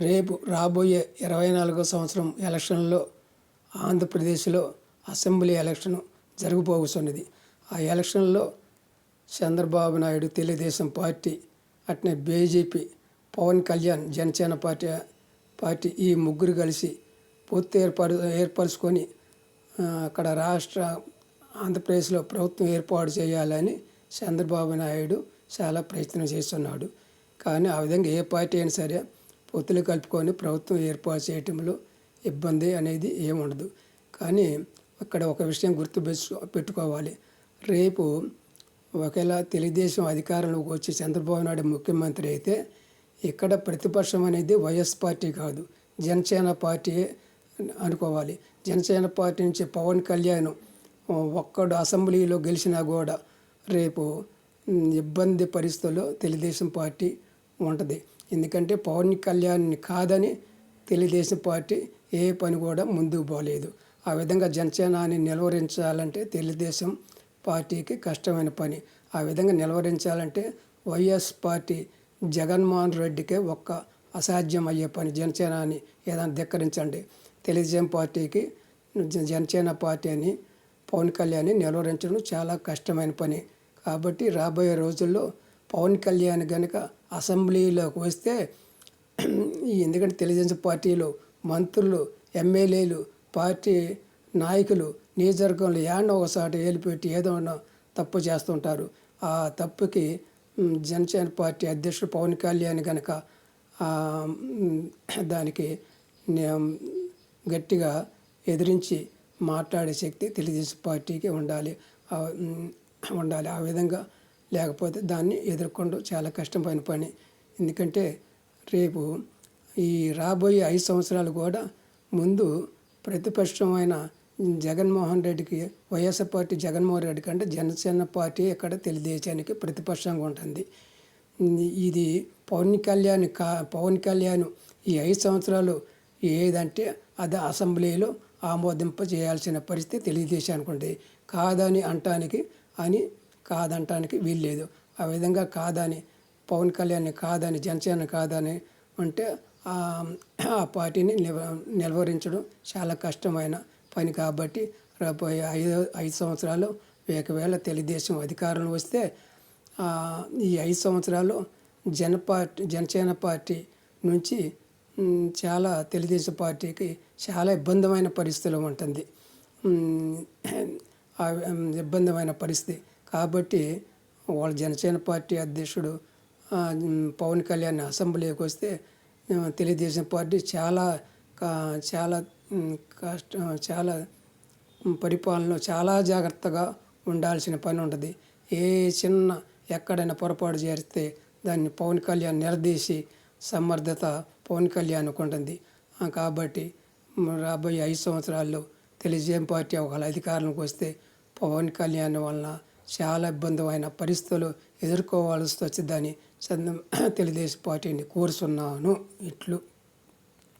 రేపు రాబోయే 24వ సంవత్సరం ఎలక్షన్లో ఆంధ్రప్రదేశ్లో అసెంబ్లీ ఎలక్షన్ జరగబోతున్నది. ఆ ఎలక్షన్లో చంద్రబాబు నాయుడు తెలుగుదేశం పార్టీ, అట్నే బీజేపీ, పవన్ కళ్యాణ్ జనసేన పార్టీ ఈ ముగ్గురు కలిసి పూర్తి ఏర్పరచుకొని అక్కడ ఆంధ్రప్రదేశ్లో ప్రభుత్వం ఏర్పాటు చేయాలని చంద్రబాబు నాయుడు చాలా ప్రయత్నం చేస్తున్నాడు. కానీ ఆ విధంగా ఏ పార్టీ అయినా సరే పొత్తులు కలుపుకొని ప్రభుత్వం ఏర్పాటు చేయటంలో ఇబ్బంది అనేది ఏముండదు. కానీ అక్కడ ఒక విషయం పెట్టుకోవాలి. రేపు ఒకవేళ తెలుగుదేశం అధికారంలోకి వచ్చి చంద్రబాబు నాయుడు ముఖ్యమంత్రి అయితే ఇక్కడ ప్రతిపక్షం అనేది వైఎస్ పార్టీ కాదు, జనసేన పార్టీ అనుకోవాలి. జనసేన పార్టీ నుంచి పవన్ కళ్యాణ్ ఒక్కడు అసెంబ్లీలో గెలిచినా కూడా రేపు ఇబ్బంది పరిస్థితుల్లో తెలుగుదేశం పార్టీ ఉంటుంది. ఎందుకంటే పవన్ కళ్యాణ్ని కాదని తెలుగుదేశం పార్టీ ఏ పని కూడా ముందుకు పోలేదు. ఆ విధంగా జనసేనాన్ని నిలువరించాలంటే తెలుగుదేశం పార్టీకి కష్టమైన పని. ఆ విధంగా నిలువరించాలంటే వైఎస్ పార్టీ జగన్మోహన్ రెడ్డికే ఒక్క అసాధ్యం అయ్యే పని. జనసేనాన్ని ఏదైనా ధిక్కరించండి. తెలుగుదేశం పార్టీకి జనసేన పార్టీ అని పవన్ కళ్యాణ్ని నిలువరించడం చాలా కష్టమైన పని. కాబట్టి రాబోయే రోజుల్లో పవన్ కళ్యాణ్ కనుక అసెంబ్లీలోకి వస్తే ఎందుకంటే తెలుగుదేశం పార్టీలో మంత్రులు, ఎమ్మెల్యేలు, పార్టీ నాయకులు నియోజకవర్గంలో ఏడో ఒకసారి ఏలిపెట్టి ఏదో తప్పు చేస్తుంటారు. ఆ తప్పుకి జనసేన పార్టీ అధ్యక్షుడు పవన్ కళ్యాణ్ కనుక దానికి గట్టిగా ఎదిరించి మాట్లాడే శక్తి తెలుగుదేశం పార్టీకి ఉండాలి. ఆ విధంగా లేకపోతే దాన్ని ఎదుర్కొనడం చాలా కష్టమైన పని. ఎందుకంటే రేపు ఈ రాబోయే 5 సంవత్సరాలు కూడా ముందు ప్రతిపక్షమైన జగన్మోహన్ రెడ్డికి, వైఎస్ఆర్ పార్టీ జగన్మోహన్ రెడ్డి కంటే జనసేన పార్టీ ఇక్కడ తెలుగుదేశానికి ప్రతిపక్షంగా ఉంటుంది. ఇది పవన్ కళ్యాణ్ ఈ 5 సంవత్సరాలు ఏదంటే అది అసెంబ్లీలో ఆమోదింప చేయాల్సిన పరిస్థితి తెలుగుదేశానికి ఉంటుంది. కాదంటానికి వీల్లేదు. ఆ విధంగా కాదని పవన్ కళ్యాణ్ని కాదని జనసేన కాదని అంటే ఆ పార్టీని నిలువరించడం చాలా కష్టమైన పని. కాబట్టి రాబోయే 5 సంవత్సరాలు ఒకవేళ తెలుగుదేశం అధికారంలో వస్తే ఈ 5 సంవత్సరాలు జనసేన పార్టీ నుంచి చాలా తెలుగుదేశం పార్టీకి చాలా ఇబ్బందిమైన పరిస్థితులు ఉంటుంది. ఇబ్బందిమైన పరిస్థితి కాబట్టి వాళ్ళ జనసేన పార్టీ అధ్యక్షుడు పవన్ కళ్యాణ్ అసెంబ్లీకి వస్తే తెలుగుదేశం పార్టీ చాలా పరిపాలనలో చాలా జాగ్రత్తగా ఉండాల్సిన పని ఉంటుంది. ఎక్కడైనా పొరపాటు చేస్తే దాన్ని పవన్ కళ్యాణ్ నిలదీసి సమర్థత పవన్ కళ్యాణ్కి ఉంటుంది. కాబట్టి రాబోయే 5 సంవత్సరాల్లో తెలుగుదేశం పార్టీ ఒకవేళ అధికారంలోకి వస్తే పవన్ కళ్యాణ్ వలన చాలా ఇబ్బందిమైన పరిస్థితులు ఎదుర్కోవాల్సి వచ్చిందని తెలుగుదేశం పార్టీని కోరుతున్నాను. ఇట్లు